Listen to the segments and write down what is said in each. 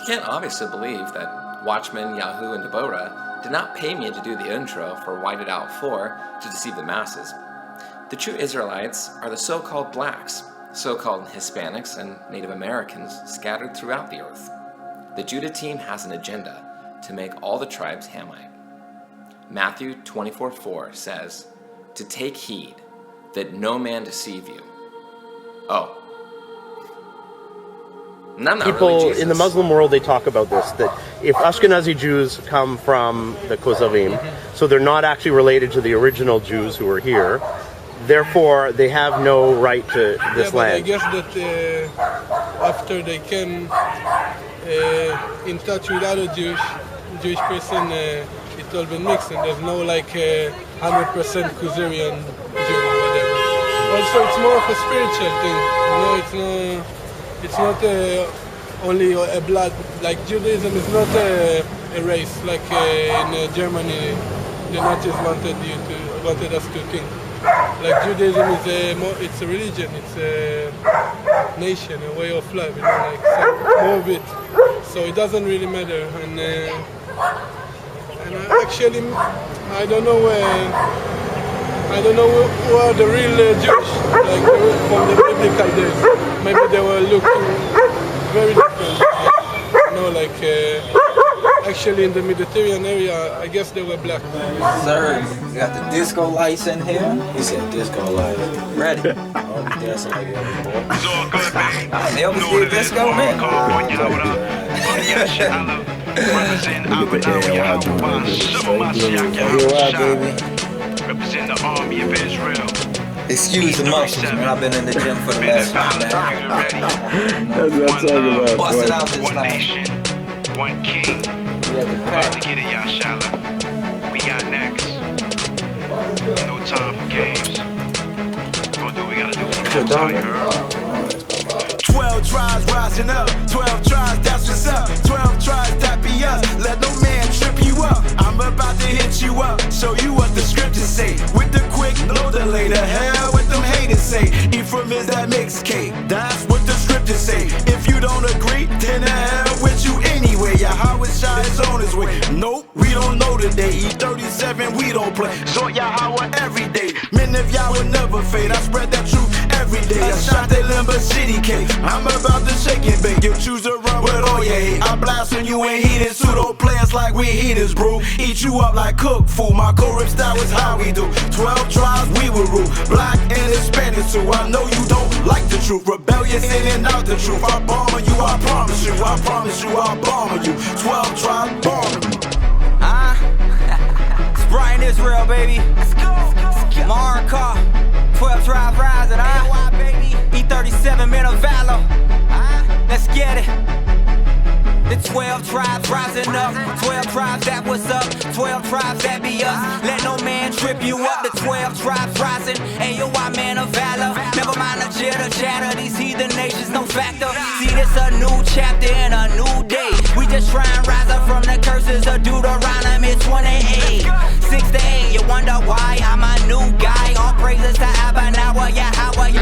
You can't obviously believe that Watchmen, Yahoo, and Deborah did not pay me to do the intro for Whited Out 4 to deceive the masses. The true Israelites are the so-called blacks, so-called Hispanics, and Native Americans scattered throughout the earth. The Judah team has an agenda to make all the tribes Hamite. Matthew 24:4 says, to take heed that no man deceive you. Oh. And I'm not People really Jesus. In the Muslim world, they talk about this, that if Ashkenazi Jews come from the Khazarian, so they're not actually related to the original Jews who were here, therefore they have no right to this land. I guess that after they came in touch with other Jewish person, it all been mixed, and there's no like 100% Khazarian Jew or whatever. Also, it's more of a spiritual thing. You know, it's not only a blood. Like Judaism is not a race. Like in Germany, the Nazis wanted us to think. Like Judaism is it's a religion. It's a nation, a way of life. You know, like more of it. So it doesn't really matter. And actually, I don't know who are the real Jewish, like from the biblical days. Maybe they were looking very different. You know, like actually in the Mediterranean area, I guess they were black. Sir, you got the disco lights in here. He said disco lights. Ready? Oh, dancing like that, boy. They always did disco, man. Represent the army of Israel. Excuse the muscles, man. I've been in the gym for the last 5 That's Bust it out this one time. nation, one king. About to get it, Yashala. We got next. No time for games. Gonna do what we gotta do for the time, girl. 12 tribes rising up, 12 tribes, that's what's up. 12 tribes, that be us. Let no man trip you up. I'm about to hit you up, show you what the scriptures say. With the quick, no delay, the hell what them haters say. Ephraim is that mixed cake, that's what the scriptures say. If you don't agree, then the hell with you anyway. Yahweh Shai is on his way. Nope, we don't know today. E37, we don't play. So Yahweh every day. Men of Yahweh never fade. I spread that truth every day. I shot that Limber City cake. I'm about to shake it, bake. You choose to run with all your hate. I blast when you ain't heated. Pseudo players like we heaters, bro. Eat you up like cook food. My co-rip style is how we do. 12 tribes we will rule. Black and Hispanic too. I know you don't like the truth. Rebellious in and out the truth. I bomb you, I promise you. I promise you, I'll bomb you. 12 tribes bombing you. It's Brian Israel, baby. Let's go. Marn Car. 12 tribes rising, E37 men of valor. Let's get it. The 12 tribes rising up, 12 tribes that was up, 12 tribes that be us. Let no man trip you up, the 12 tribes rising. AOI man of valor, never mind the jitter chatter. These heathen nations no factor. See this a new chapter and a new day. We just try and rise up from the curses of Deuteronomy 28. 6 to 8, you wonder why I'm a new guy. All praises to Abba, Yahweh, Yahweh.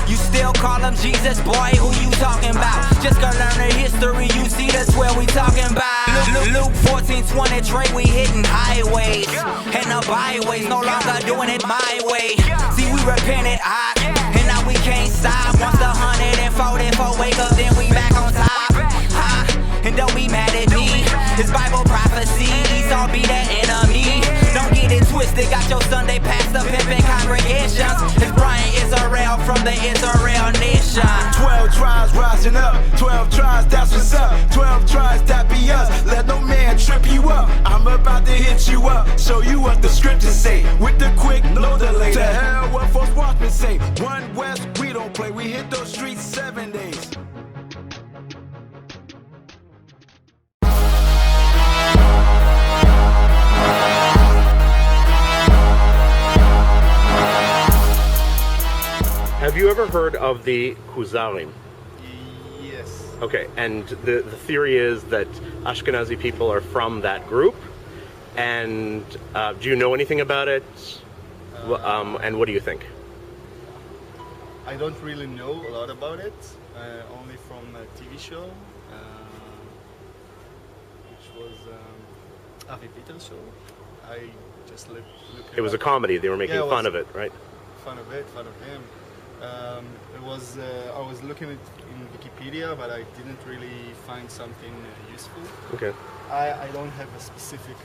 You still call him Jesus, boy, who you talking about? Just gonna learn the history, you see that's where we talking about. Luke 14:20, Trey, we hitting highways and the byways, no longer doing it my way. See, we repented, and now we can't stop. Once the 144 wake up, then we back on top. And don't be mad at me, it's Bible prophecy, Esau be the enemy. Don't get it twisted, got your Sunday pastor pimping congregations. It's Brian Israel from the Israel nation. 12 tribes rising up, 12 tribes, that's what's up. 12 tribes, that be us. Let no man trip you up. I'm about to hit you up, show you what the scriptures say. With the quick, no delay. To hell what false watchmen say. One West, we don't play. We hit those streets 7 days. Have you ever heard of the Khazarian? Yes. Okay, and the theory is that Ashkenazi people are from that group. And do you know anything about it? And what do you think? I don't really know a lot about it, only from a TV show. was Avi Peter's show. I just looked. It was a comedy. They were making fun of it, right? Fun of it, fun of him. It was. I was looking at in Wikipedia, but I didn't really find something useful. Okay. I don't have a specific.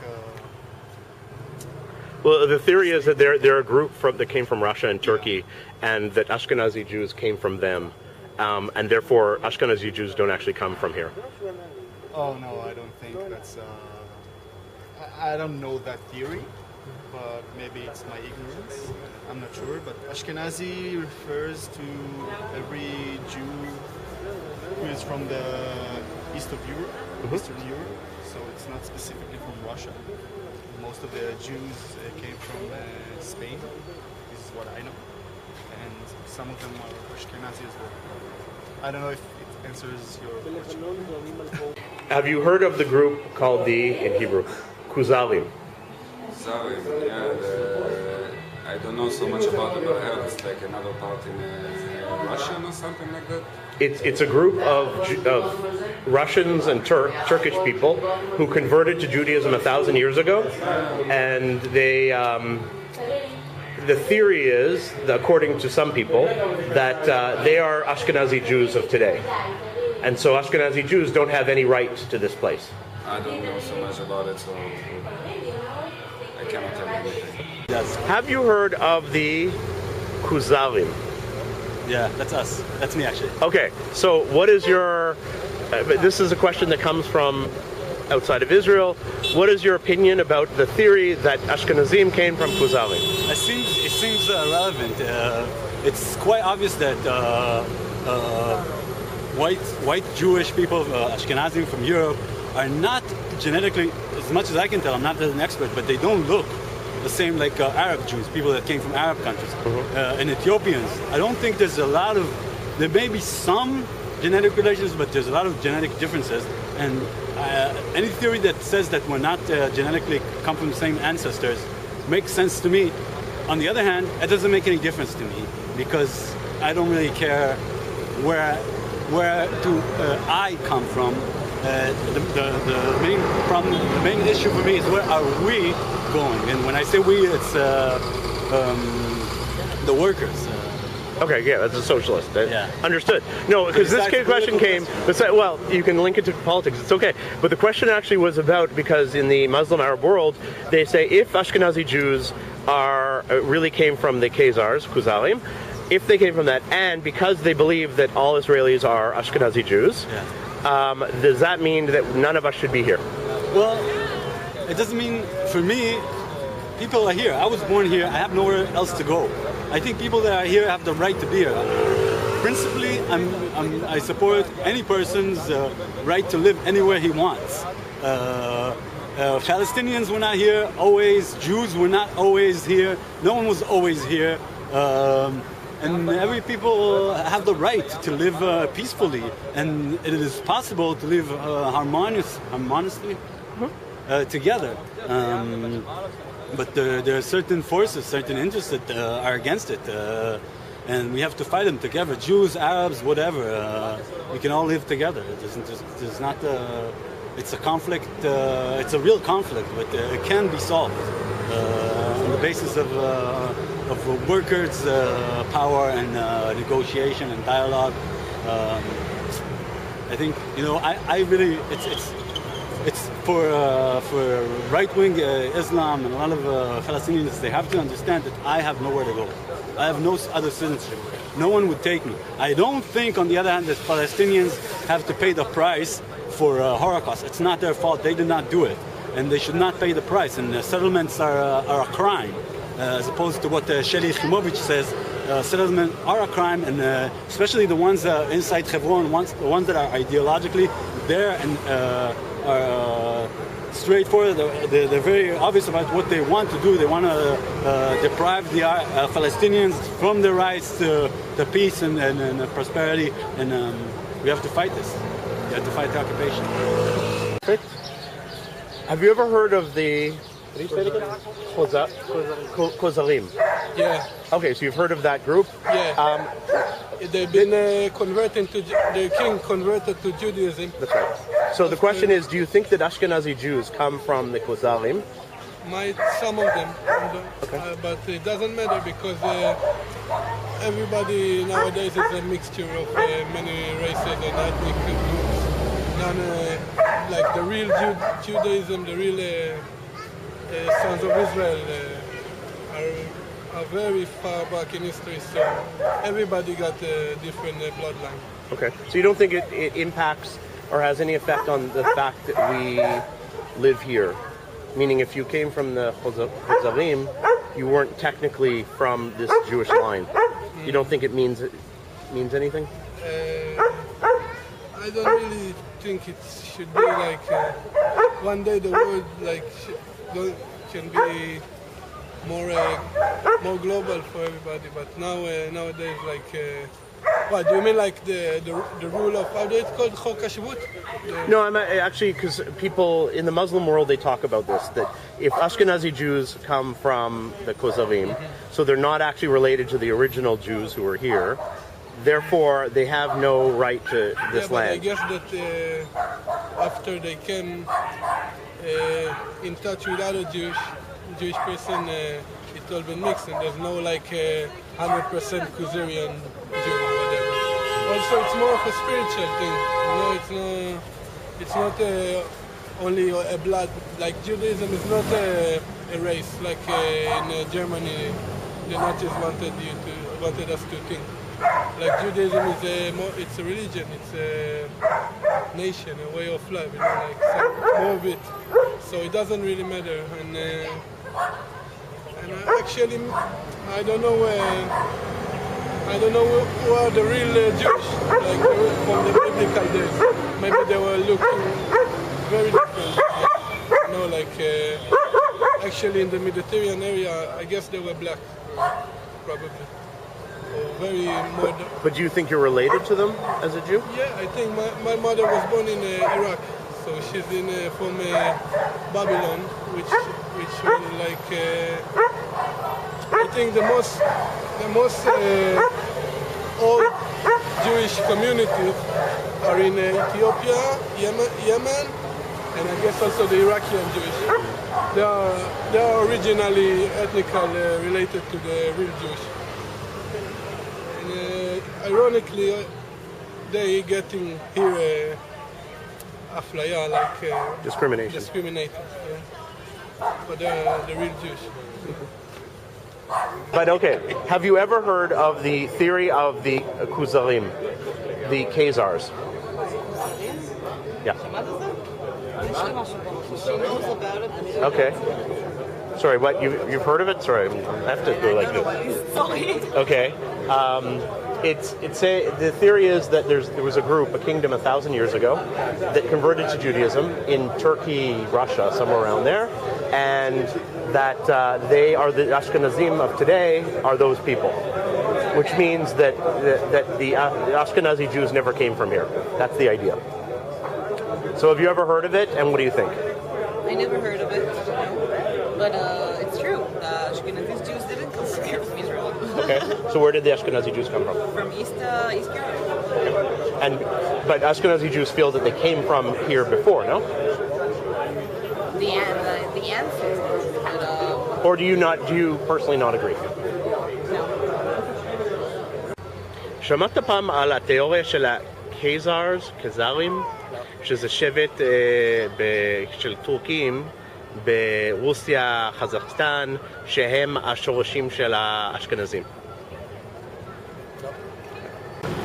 Well, the theory is that they're a group that came from Russia and Turkey, and that Ashkenazi Jews came from them, and therefore Ashkenazi Jews don't actually come from here. Oh no, I don't think that's. I don't know that theory, but maybe it's my ignorance. I'm not sure, but Ashkenazi refers to every Jew who is from the east of Europe, Eastern Europe. So it's not specifically from Russia. Most of the Jews came from Spain. This is what I know, and some of them are Ashkenazi as well. I don't know if it answers your question. Have you heard of the group called in Hebrew, Khazarian? Khazarian, yeah. I don't know so much about it, but I heard it's like another part in Russian or something like that. It's a group of Russians and Turkish people who converted to Judaism 1,000 years ago, and they. The theory is, according to some people, that they are Ashkenazi Jews of today, and so Ashkenazi Jews don't have any right to this place. I don't know so much about it, so I cannot tell you anything. Yes. Have you heard of the Khazarian? Yeah, that's us. That's me, actually. Okay, so what is your... this is a question that comes from outside of Israel. What is your opinion about the theory that Ashkenazim came from Khazarian? It seems relevant. It's quite obvious that white Jewish people, Ashkenazim from Europe, are not genetically, as much as I can tell, I'm not an expert, but they don't look the same like Arab Jews, people that came from Arab countries. And Ethiopians, I don't think there's a lot of, there may be some genetic relations, but there's a lot of genetic differences. And any theory that says that we're not genetically come from the same ancestors makes sense to me. On the other hand, it doesn't make any difference to me, because I don't really care where I come from. The main problem, the main issue for me is where are we going? And when I say we, it's the workers. Okay, yeah, that's a socialist. Yeah. Understood. No, because this question came, well, you can link it to politics, it's okay. But the question actually was about, because in the Muslim Arab world, they say if Ashkenazi Jews really came from the Khazarian, if they came from that, and because they believe that all Israelis are Ashkenazi Jews, does that mean that none of us should be here? Well, it doesn't mean, for me, people are here. I was born here. I have nowhere else to go. I think people that are here have the right to be here. Principally, I support any person's right to live anywhere he wants. Palestinians were not here always. Jews were not always here. No one was always here. And every people have the right to live peacefully, and it is possible to live harmoniously together. But there are certain forces, certain interests that are against it, and we have to fight them together. Jews, Arabs, whatever. We can all live together. It's not. It's a conflict. It's a real conflict, but it can be solved on the basis of workers' power and negotiation and dialogue. I think I really it's for right-wing Islam and a lot of Palestinians. They have to understand that I have nowhere to go. I have no other citizenship. No one would take me. I don't think, on the other hand, that Palestinians have to pay the price for Holocaust. It's not their fault. They did not do it, and they should not pay the price. And settlements are a crime. As opposed to what Sheli Khimovich says, settlements are a crime, and especially the ones inside Hebron, the ones that are ideologically there and are straightforward. They're very obvious about what they want to do. They want to deprive the Palestinians from their rights to peace and prosperity, and we have to fight this. We have to fight the occupation. Perfect. Have you ever heard of the... What do you say it again? Khazarian. Yeah. Okay, so you've heard of that group? Yeah. They've been converted to the king converted to Judaism. That's right. So the question is, do you think that Ashkenazi Jews come from the Khazarian? Some of them, but it doesn't matter because everybody nowadays is a mixture of many races and ethnic groups. None, like the real Judaism, the real sons of Israel are very far back in history, so everybody got a different bloodline. Okay, so you don't think it impacts or has any effect on the fact that we live here? Meaning if you came from the Khazarian, you weren't technically from this Jewish line. You don't think it means anything? I don't really think it should be like one day the world like can be more global for everybody. But nowadays like. What do you mean, like the rule of how do it called Chok HaShavut? No, I'm actually because people in the Muslim world they talk about this that if Ashkenazi Jews come from the Khazarian, so they're not actually related to the original Jews who were here. Therefore, they have no right to this land. I guess that after they came in touch with other Jewish person, it all been mixed, and there's no like 100% Khazarian Jew. Also, it's more of a spiritual thing. You know, it's not only a blood. Like Judaism is not a race. Like in Germany, the Nazis wanted us to think. Like Judaism is it's a religion. It's a nation, a way of life. You know, like more of it. So it doesn't really matter. And actually, I don't know who are the real Jews, like from the biblical days. Maybe they were looking very different. You know, like actually in the Mediterranean area, I guess they were black, probably. Or very modern. But do you think you're related to them as a Jew? Yeah, I think my mother was born in Iraq, so she's from Babylon, which will like. I think the most old Jewish communities are in Ethiopia, Yemen, and I guess also the Iraqi Jewish. They are originally ethnically related to the real Jewish. And ironically, they getting here aflaya, like discriminated. Yeah. But they are the real Jews. But okay, have you ever heard of the theory of the Khazarian, the Khazars? Yeah. Okay. Sorry, what? You've heard of it? Sorry, I have to go like this. Okay. The theory is that there was a group, a kingdom 1,000 years ago, that converted to Judaism in Turkey, Russia, somewhere around there, and that they are the Ashkenazim of today are those people, which means that the Ashkenazi Jews never came from here. That's the idea. So have you ever heard of it, and what do you think? I never heard of it, but it's true. The Ashkenazi Jews didn't come from Israel. Okay, so where did the Ashkenazi Jews come from? From East Europe. But Ashkenazi Jews feel that they came from here before, no? The ancestors. But, or do you personally not agree? No. שמעת פעם על התיאוריה של הקייזרים, שזה שבט של טורקים ברוסיה, חזקסטן, שהם השורשים של האשכנזים.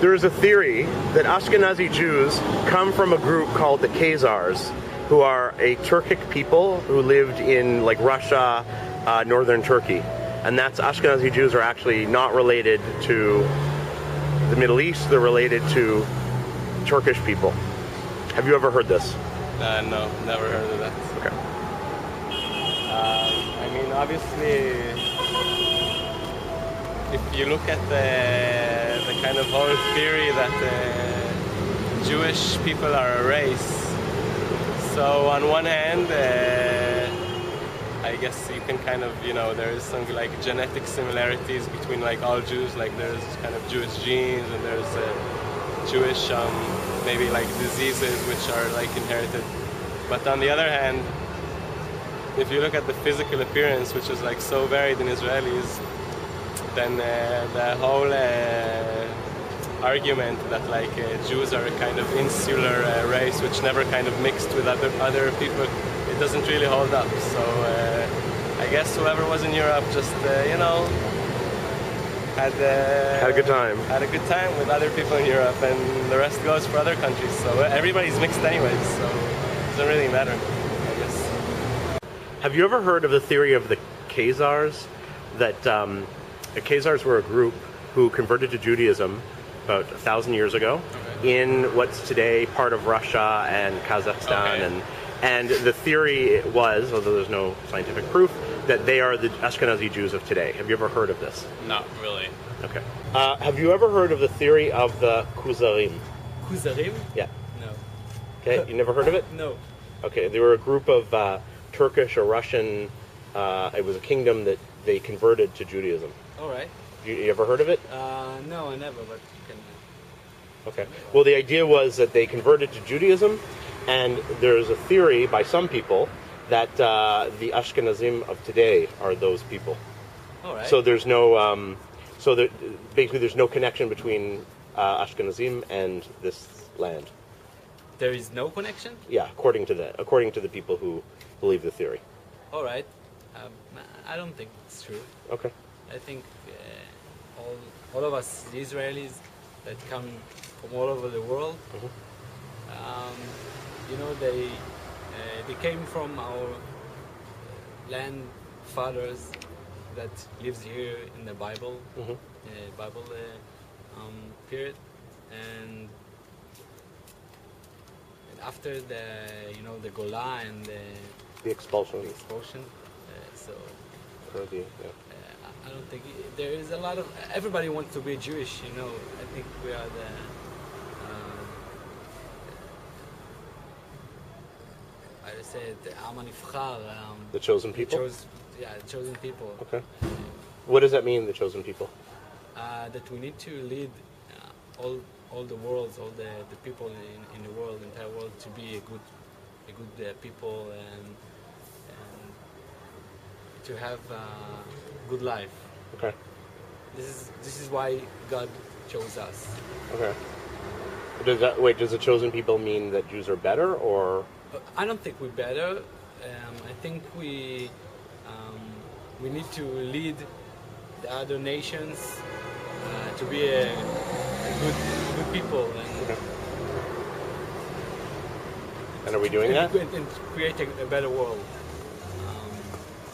There is a theory that Ashkenazi Jews come from a group called the Khazars, who are a Turkic people who lived in like Russia, northern Turkey. And that's Ashkenazi Jews are actually not related to the Middle East, they're related to Turkish people. Have you ever heard this? No, never heard of that. Okay. I mean, obviously, if you look at the kind of whole theory that Jewish people are a race, so on one hand, I guess you can kind of, there is some like genetic similarities between like all Jews, like there's kind of Jewish genes and there's Jewish maybe like diseases which are like inherited. But on the other hand, if you look at the physical appearance, which is like so varied in Israelis, then the whole argument that like Jews are a kind of insular race which never kind of mixed with other people, it doesn't really hold up. So I guess whoever was in Europe just had a good time. Had a good time with other people in Europe, and the rest goes for other countries. So everybody's mixed anyways, so it doesn't really matter, I guess. Have you ever heard of the theory of the Khazars? That the Khazars were a group who converted to Judaism about 1,000 years ago in what's today part of Russia and Kazakhstan, and the theory was, although there's no scientific proof, that they are the Ashkenazi Jews of today. Have you ever heard of this? Not really. Okay. Have you ever heard of the theory of the Khazarian? Khazarian? Yeah. No. Okay, you never heard of it? No. Okay, they were a group of Turkish or Russian, it was a kingdom that they converted to Judaism. All right. You ever heard of it? No, I never, but you can... Okay. Well, the idea was that they converted to Judaism, and there's a theory by some people that the Ashkenazim of today are those people. All right. So there's no, basically there's no connection between Ashkenazim and this land. There is no connection? Yeah, according to the people who believe the theory. All right. I don't think it's true. Okay. I think all of us, the Israelis that come from all over the world, they came from our land fathers that lives here in the Bible, Bible period, and after the Gola and the expulsion. I don't think there is a lot of. Everybody wants to be Jewish, I think we are the chosen people? The chosen people. Okay. What does that mean, the chosen people? That we need to lead all the worlds, all the people in the world, entire world, to be a good people and to have a good life. Okay. This is why God chose us. Okay. Does the chosen people mean that Jews are better, or? I don't think we're better. I think we need to lead the other nations to be a good people. And are we doing that? And create a better world.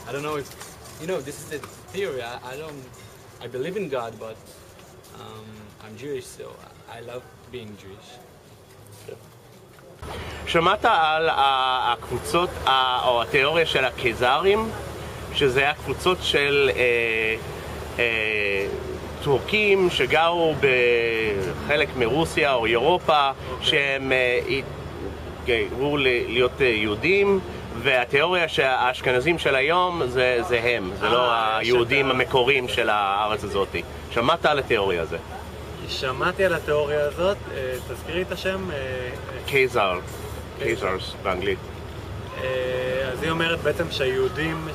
I don't know if this is the theory. I believe in God, but I'm Jewish, so I love being Jewish. שמעת על הקבוצות או התיאוריה של הקזרים, שזה היה קבוצות של טורקים שגרו בחלק מרוסיה או אירופה, שהם התגיירו להיות יהודים, והתיאוריה שהאשכנזים של היום זה הם, זה לא היהודים המקוריים של הארץ הזאת. שמעת על התיאוריה הזאת? שמעתי על התיאוריה הזאת, תזכירי את השם? קייזרס באנגלית. אז היא אומרת בעצם שהיהודים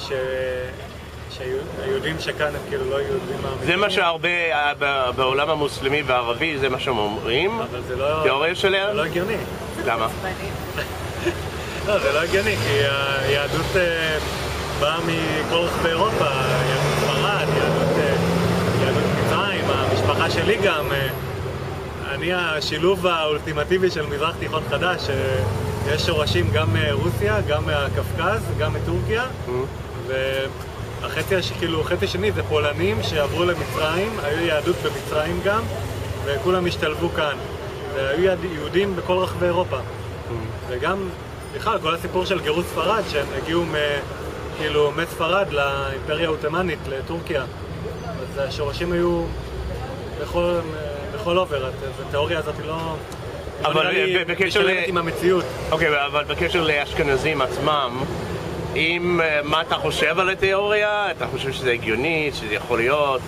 שכאן הם כאילו לא יהודים האמיתיים. זה מה שהרבה בעולם המוסלמי והערבי, זה מה שהם אומרים. אבל זה לא... תיאוריה שלהם? זה לא הגיוני. למה? לא, זה לא הגיוני, כי היהדות באה מכל רחבי אירופה, יהדות ספרד, יהדות מצרים, המשפחה שלי גם. אני השילוב האולטימטיבי של מזרח תיכון חדש, יש שורשים גם מרוסיה, גם מהקפקז, גם מטורקיה, והחצי השני זה פולנים שעברו למצרים, היו יהדות במצרים גם, וכולם השתלבו כאן, והיו יהודים בכל רחבי אירופה. וגם, בכלל, כל הסיפור של גירוש ספרד, שהם הגיעו מספרד לאימפריה האותמנית, לטורקיה, אז השורשים היו בכל עובר, אז התיאוריה הזאת היא לא... אבל בקשר עם המציאות. אוקיי, אבל בקשר לאשכנזים עצמם, מה אתה חושב על התיאוריה? אתה חושב שזה הגיוני, שזה יכול להיות,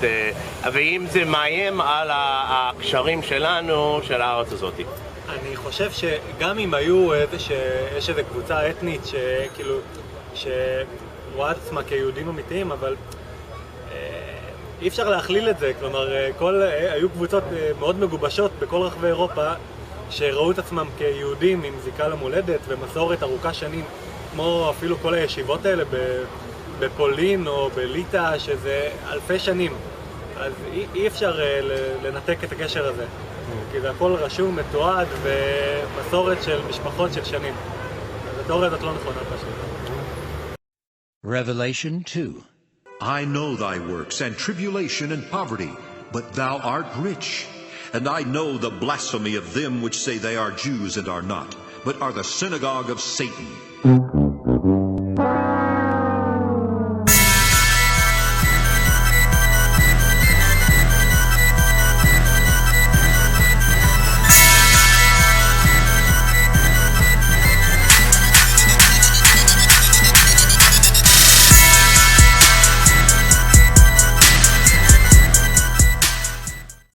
ואם זה מאיים על הקשרים שלנו, של הארץ הזאת? אני חושב שגם אם היו יש איזו קבוצה אתנית שכאילו, שרואה את עצמה כיהודים אמיתיים, אבל אי אפשר להכליל את זה. כלומר, היו קבוצות מאוד מגובשות בכל רחבי אירופה שראו את עצמם כיהודים עם זיקה למולדת ומסורת ארוכה שנים, כמו אפילו כל הישיבות האלה בפולין או בליטא, שזה אלפי שנים. אז אי אפשר לנתק את הקשר הזה, כי זה הכל רשום, מתועד, ומסורת של משפחות של שנים. אז התיאוריה הזאת לא נכונה פשוט. Revelation 2. I know thy works and tribulation and poverty, but thou art rich. And I know the blasphemy of them which say they are Jews and are not, but are the synagogue of Satan.